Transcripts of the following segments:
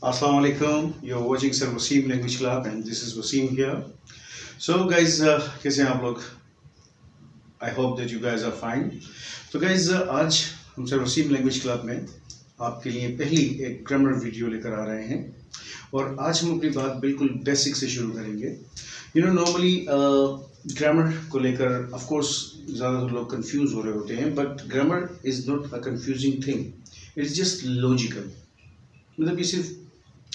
Assalamu alaikum. You're watching Sir Wasim Language Club and this is Wasim here. So guys, कैसे हैं आप लोग? I hope that you guys are fine. तो guys, आज हम sir Waseem language club में आपके लिए पहली एक ग्रामर वीडियो लेकर आ रहे हैं और आज हम अपनी बात बिल्कुल बेसिक से शुरू करेंगे. नॉर्मली ग्रामर को लेकर ऑफ कोर्स ज़्यादातर लोग कंफ्यूज हो रहे होते हैं, but grammar is not a confusing thing. It is just logical. मतलब ये सिर्फ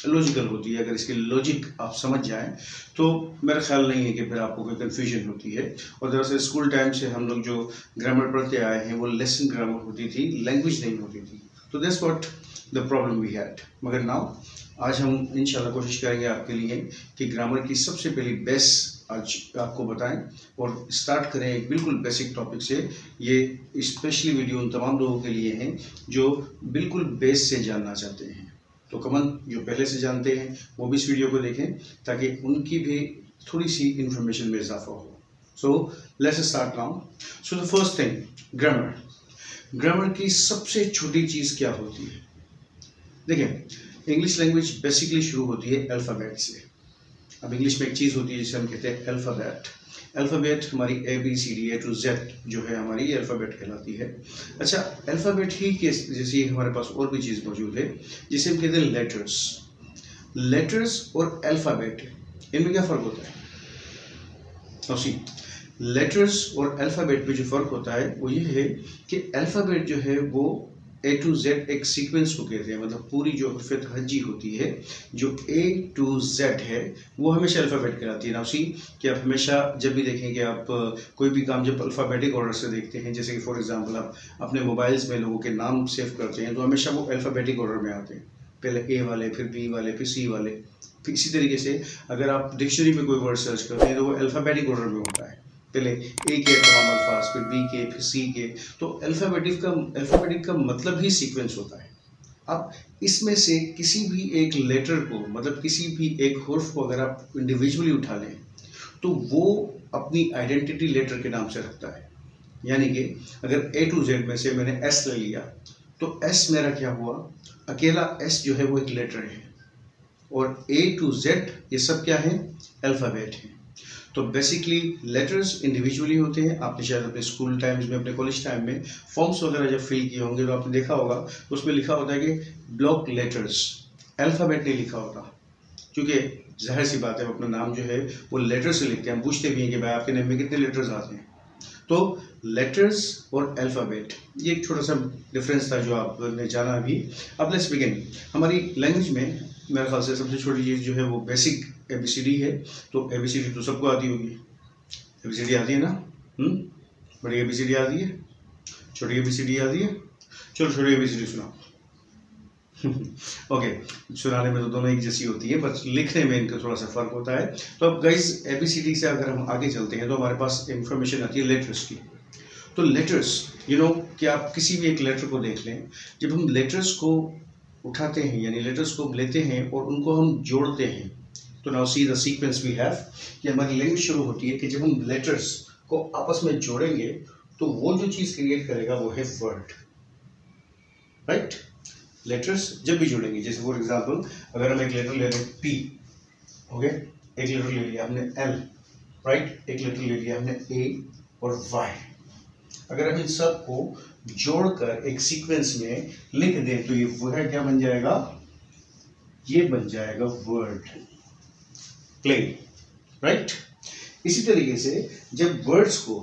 लॉजिकल होती है. अगर इसके लॉजिक आप समझ जाएं तो मेरा ख्याल नहीं है कि फिर आपको कोई कन्फ्यूजन होती है. और दरअसल स्कूल टाइम से हम लोग जो ग्रामर पढ़ते आए हैं वो लेसन ग्रामर होती थी, लैंग्वेज नहीं होती थी. तो that's what the problem we had. मगर नाउ आज हम इंशाल्लाह कोशिश करेंगे आपके लिए कि ग्रामर की सबसे पहली बेस आज आपको बताएं और स्टार्ट करें एक बिल्कुल बेसिक टॉपिक से. ये स्पेशली वीडियो उन तमाम लोगों के लिए हैं जो बिल्कुल बेस से जानना चाहते हैं. तो कमन जो पहले से जानते हैं वो भी इस वीडियो को देखें ताकि उनकी भी थोड़ी सी इंफॉर्मेशन में इजाफा हो. So let's start now. So the first thing, grammar. Grammar की सबसे छोटी चीज़ क्या होती है? देखिए, इंग्लिश लैंग्वेज बेसिकली शुरू होती है अल्फ़ाबेट से. अब इंग्लिश में एक चीज़ होती है जिसे हम कहते हैं अल्फ़ाबेट. अल्फ़ाबेट हमारी ABCD A to Z जो है हमारी ये अल्फ़ाबेट कहलाती है. अच्छा, अल्फ़ाबेट ही के जैसे हमारे पास और भी चीज़ मौजूद है जिसे हम कहते हैं लेटर्स. लेटर्स और अल्फ़ाबेट, इनमें क्या फ़र्क होता है? सी लेटर्स और अल्फ़ाबेट में जो फ़र्क होता है वो ये है कि अल्फ़ाबेट जो है वो A to Z एक सीक्वेंस को कहते हैं. मतलब पूरी जो हरफ हज्जी होती है, जो A to Z है वो हमेशा अल्फ़ाबेट कहलाती है. ना उसी कि आप हमेशा जब भी देखें कि आप कोई भी काम जब अल्फ़ाबेटिक ऑर्डर से देखते हैं, जैसे कि फॉर एग्जांपल आप अपने मोबाइल्स में लोगों के नाम सेव करते हैं तो हमेशा वो अल्फ़ाबेटिक ऑर्डर में आते हैं. पहले A वाले, फिर B वाले, फिर C वाले. फिर इसी तरीके से अगर आप डिक्शनरी में कोई वर्ड सर्च करते हैं तो वो अल्फ़ाबेटिक ऑर्डर में होता है. पहले ए के तमाम अल्फाज, फिर बी के, फिर सी के. तो अल्फ़ाबेटिक का मतलब ही सीक्वेंस होता है. अब इसमें से किसी भी एक लेटर को, मतलब किसी भी एक हुर्फ को अगर आप इंडिविजुअली उठा लें तो वो अपनी आइडेंटिटी लेटर के नाम से रखता है. यानी कि अगर A to Z में से मैंने S ले लिया तो S मेरा क्या हुआ? अकेला S जो है वो एक लेटर है और A to Z ये सब क्या है? अल्फ़ाबेट है. तो बेसिकली लेटर्स इंडिविजुअली होते हैं. आपने शायद अपने स्कूल टाइम्स में, अपने कॉलेज टाइम में फॉर्म्स वगैरह जब फिल किए होंगे तो आपने देखा होगा तो उसमें लिखा होता है कि ब्लॉक लेटर्स. अल्फ़ाबेट नहीं लिखा होता क्योंकि जाहिर सी बात है अपना नाम जो है वो लेटर से लिखते हैं. हम पूछते भी हैं कि भाई आपके नाम में कितने लेटर्स आते हैं. तो लेटर्स और अल्फ़ाबेट ये एक छोटा सा डिफरेंस था जो आपने जाना अभी. अब लेट्स बिगिन. हमारी लैंग्वेज में मेरे ख्याल से सबसे छोटी चीज़ जो है वो बेसिक ABCD है. तो ABCD तो सबको आती होगी. ABCD आती है ना? बड़ी ABCD आती है, छोटी ABCD आती है. चलो छोटी ABCD सुनाओ. ओके, सुनाने में तो दोनों एक जैसी होती है, बस लिखने में इनका थोड़ा सा फ़र्क होता है. तो अब गाइस ABCD से अगर हम आगे चलते हैं तो हमारे पास इंफॉर्मेशन आती है लेटर्स की. तो लेटर्स कि आप किसी भी एक लेटर को देख लें, जब हम लेटर्स को उठाते हैं यानी लेटर्स को लेते हैं और उनको हम जोड़ते हैं तो now see the sequence we have कि हमारी लैंग्वेज शुरू होती है कि जब हम लेटर्स को आपस में जोड़ेंगे तो वो जो चीज़ क्रिएट करेगा वो है वर्ड. राइट? लेटर्स जब भी जोड़ेंगे, जैसे फॉर एग्जांपल अगर हम एक लेटर ले लें P, ओके, एक लेटर ले लिया हमने L, राइट, एक लेटर ले लिया हमने A और Y. अगर हम इन सब को जोड़कर एक सीक्वेंस में लिख दें तो ये वर्ड क्या बन जाएगा? ये बन जाएगा वर्ड, प्लेन. राइट? इसी तरीके से जब वर्ड्स को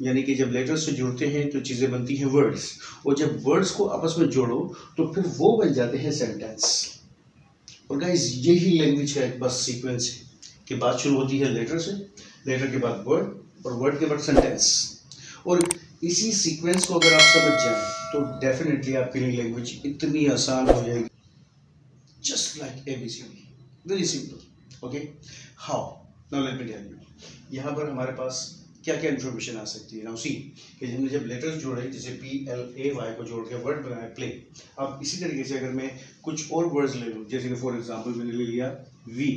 यानी कि जब लेटर्स से जुड़ते हैं तो चीज़ें बनती हैं वर्ड्स, और जब वर्ड्स को आपस में जोड़ो तो फिर वो बन जाते हैं सेंटेंस. और गाइस यही लैंग्वेज का एक बस सीक्वेंस है कि बात शुरू होती है लेटर से, लेटर के बाद वर्ड और वर्ड के बाद सेंटेंस. और इसी सीक्वेंस को अगर आप समझ जाएं तो डेफिनेटली आपके लिए लैंग्वेज इतनी आसान हो जाएगी. Just like ABCD, very simple. Okay, how? Now let me tell you. यहाँ पर हमारे पास क्या क्या इन्फॉर्मेशन आ सकती है. नाउ सी कि हमने जब लेटर्स जोड़े, जैसे PLAY को जोड़ के वर्ड बनाया प्ले. अब इसी तरीके से अगर मैं कुछ और वर्ड्स ले लूँ, जैसे कि फॉर एग्जांपल मैंने ले लिया V,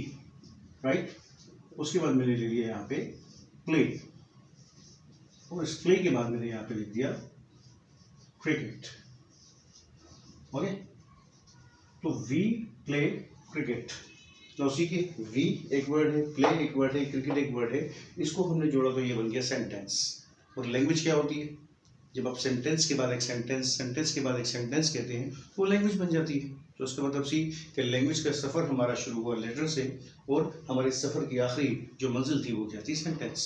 राइट, उसके बाद मैंने ले लिया यहाँ पे प्ले, और इस प्ले के बाद मैंने यहाँ पे लिख दिया क्रिकेट. ओके, तो वी प्ले क्रिकेट। ना उसी के वी एक वर्ड है, प्ले एक वर्ड है, क्रिकेट एक वर्ड है, इसको हमने जोड़ा तो ये बन गया सेंटेंस। और लैंग्वेज क्या होती है? जब आप सेंटेंस के बाद एक सेंटेंस, सेंटेंस के बाद एक सेंटेंस कहते हैं तो वो लैंग्वेज बन जाती है। तो उसका मतलब सी कि लैंग्वेज का सफ़र हमारा शुरू हुआ लेटर से और हमारे सफ़र की आखिरी जो मंजिल थी वो क्या थी? सेंटेंस।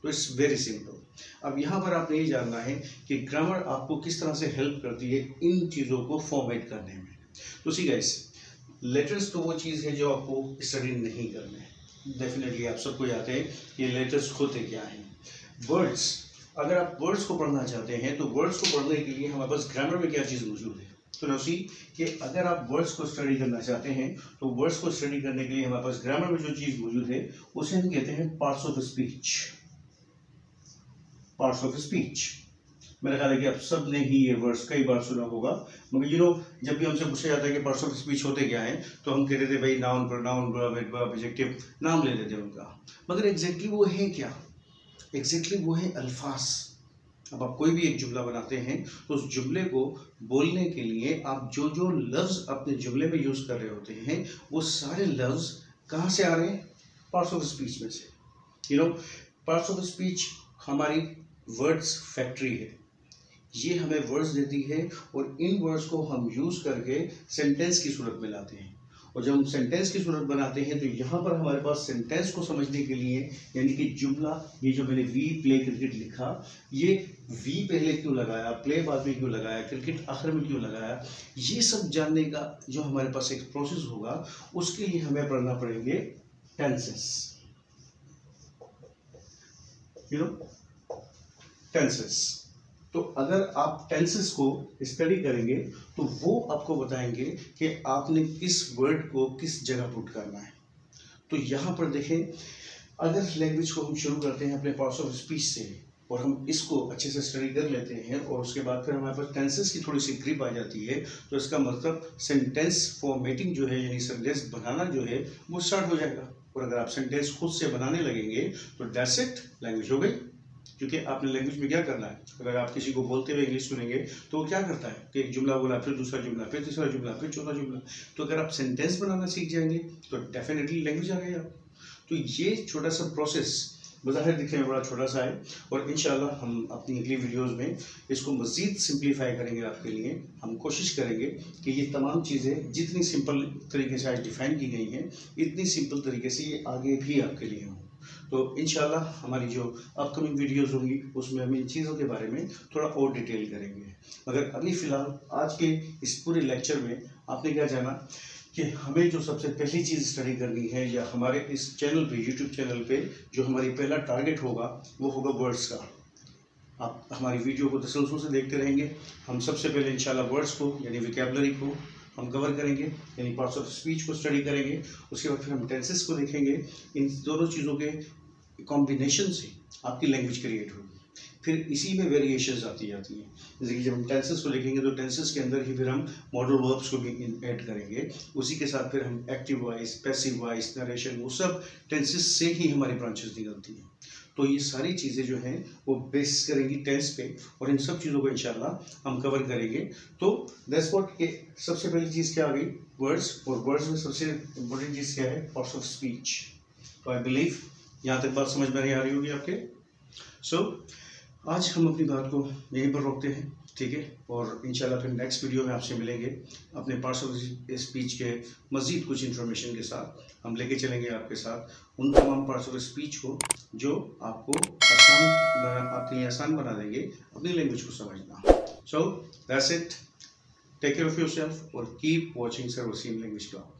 तो इट्स वेरी सिंपल। अब यहाँ पर आपने ये जानना है कि ग्रामर आपको किस तरह से हेल्प करती है इन चीज़ों को फॉर्मेट करने में। तो सी गाइस, लेटर्स तो वो चीज़ है जो आपको स्टडी नहीं करना है। डेफिनेटली आप सबको याद है ये लेटर्स होते क्या हैं। वर्ड्स, अगर आप वर्ड्स को पढ़ना चाहते हैं तो वर्ड्स को पढ़ने के लिए हमारे पास ग्रामर में क्या चीज़ मौजूद है? तो नौसी कि अगर आप वर्ड्स को स्टडी करना चाहते हैं तो वर्ड्स को स्टडी करने के लिए हमारे पास ग्रामर में जो चीज़ मौजूद है उसे हम कहते हैं parts of speech. Parts of speech, मेरा ख्याल है कि आप सब ने ही ये वर्ड्स कई बार सुना होगा। मगर जब भी हमसे पूछा जाता है कि पार्ट्स ऑफ स्पीच होते क्या हैं तो हम कहते थे भाई noun, pronoun, verb, adverb, adjective, नाम ले लेते हैं उनका। मगर एग्जैक्टली वो है क्या? एग्जैक्टली वो है अल्फाज। अब आप कोई भी एक जुमला बनाते हैं तो उस जुमले को बोलने के लिए आप जो जो लफ्ज़ अपने जुमले में यूज़ कर रहे होते हैं वो सारे लफ्ज़ कहाँ से आ रहे हैं? पार्ट्स ऑफ स्पीच में से। पार्ट्स ऑफ स्पीच हमारी वर्ड्स फैक्ट्री है। ये हमें वर्ड्स देती है और इन वर्ड्स को हम यूज़ करके सेंटेंस की सूरत में लाते हैं। और जब हम सेंटेंस की सूरत बनाते हैं तो यहाँ पर हमारे पास सेंटेंस को समझने के लिए, यानी कि जुमला, ये जो मैंने वी प्ले क्रिकेट लिखा, ये वी पहले क्यों लगाया, प्ले बाद में क्यों लगाया, क्रिकेट आखिर में क्यों लगाया, ये सब जानने का जो हमारे पास एक प्रोसेस होगा उसके लिए हमें पढ़ना पड़ेंगे टेंसेस। टेंसेस। तो अगर आप टेंसेस को स्टडी करेंगे तो वो आपको बताएंगे कि आपने किस वर्ड को किस जगह पुट करना है। तो यहाँ पर देखें, अगर लैंग्वेज को हम शुरू करते हैं अपने पार्ट्स ऑफ स्पीच से और हम इसको अच्छे से स्टडी कर लेते हैं और उसके बाद फिर हमारे पास टेंसेस की थोड़ी सी ग्रिप आ जाती है तो इसका मतलब सेंटेंस फॉर्मेटिंग जो है, यानी सेंटेंस बनाना जो है वो स्टार्ट हो जाएगा। और अगर आप सेंटेंस खुद से बनाने लगेंगे तो दैट्स इट, लैंग्वेज हो गई। क्योंकि आपने लैंग्वेज में क्या करना है, अगर आप किसी को बोलते हुए इंग्लिश सुनेंगे तो वो क्या करता है कि एक जुमला बोला, फिर दूसरा जुमला, फिर तीसरा जुमला, फिर चौथा जुमला। तो अगर आप सेंटेंस बनाना सीख जाएंगे तो डेफिनेटली लैंग्वेज आ गई आप। तो ये छोटा सा प्रोसेस बज़ाहिर दिखने में बड़ा छोटा सा है और इंशाल्लाह हम अपनी अगली वीडियोस में इसको मज़ीद सिंप्लीफाई करेंगे आपके लिए। हम कोशिश करेंगे कि ये तमाम चीज़ें जितनी सिंपल तरीके से आज डिफ़ाइन की गई हैं इतनी सिंपल तरीके से ये आगे भी आपके लिए हों। तो इंशाल्लाह हमारी जो अपकमिंग वीडियोस होंगी उसमें हम इन चीज़ों के बारे में थोड़ा और डिटेल करेंगे। मगर अभी फ़िलहाल आज के इस पूरे लेक्चर में आपने क्या जाना कि हमें जो सबसे पहली चीज़ स्टडी करनी है, या हमारे इस चैनल पे, यूट्यूब चैनल पे जो हमारी पहला टारगेट होगा वो होगा वर्ड्स का। आप हमारी वीडियो को तसल्सल से देखते रहेंगे। हम सबसे पहले इंशाल्लाह वर्ड्स को यानी वोकैबुलरी को हम कवर करेंगे, यानी पार्ट्स ऑफ स्पीच को स्टडी करेंगे। उसके बाद फिर हम टेंसेस को देखेंगे। इन दोनों चीज़ों के कॉम्बिनेशन से आपकी लैंग्वेज क्रिएट होगी। फिर इसी में वेरिएशंस आती जाती हैं। जैसे कि जब हम टेंसेस को देखेंगे तो टेंसेस के अंदर ही फिर हम मॉडल वर्ब्स को भी ऐड करेंगे। उसी के साथ फिर हम active voice, passive voice, narration, वो सब टेंसेस से ही हमारी ब्रांचेस निकलती हैं। तो ये सारी चीज़ें जो हैं वो बेस करेंगी टेंस पे और इन सब चीज़ों को इंशाल्लाह हम कवर करेंगे। तो दैट्स व्हाट के सबसे पहली चीज़ क्या आ गई? वर्ड्स। और वर्ड्स में सबसे इम्पोर्टेंट चीज़ क्या है? Parts of speech. तो आई बिलीव यहाँ तक बात समझ में नहीं आ रही होगी आपके। सो आज हम अपनी बात को यहीं पर रोकते हैं, ठीक है? और इंशाल्लाह फिर नेक्स्ट वीडियो में आपसे मिलेंगे अपने पार्ट्स ऑफ स्पीच के मज़ीद कुछ इन्फॉर्मेशन के साथ। हम लेके चलेंगे आपके साथ उन तमाम पार्ट्स ऑफ स्पीच को जो आपको आपके लिए आसान बना देंगे अपनी लैंग्वेज को समझना। So that's it, take care of yourself और keep watching sir Waseem language club.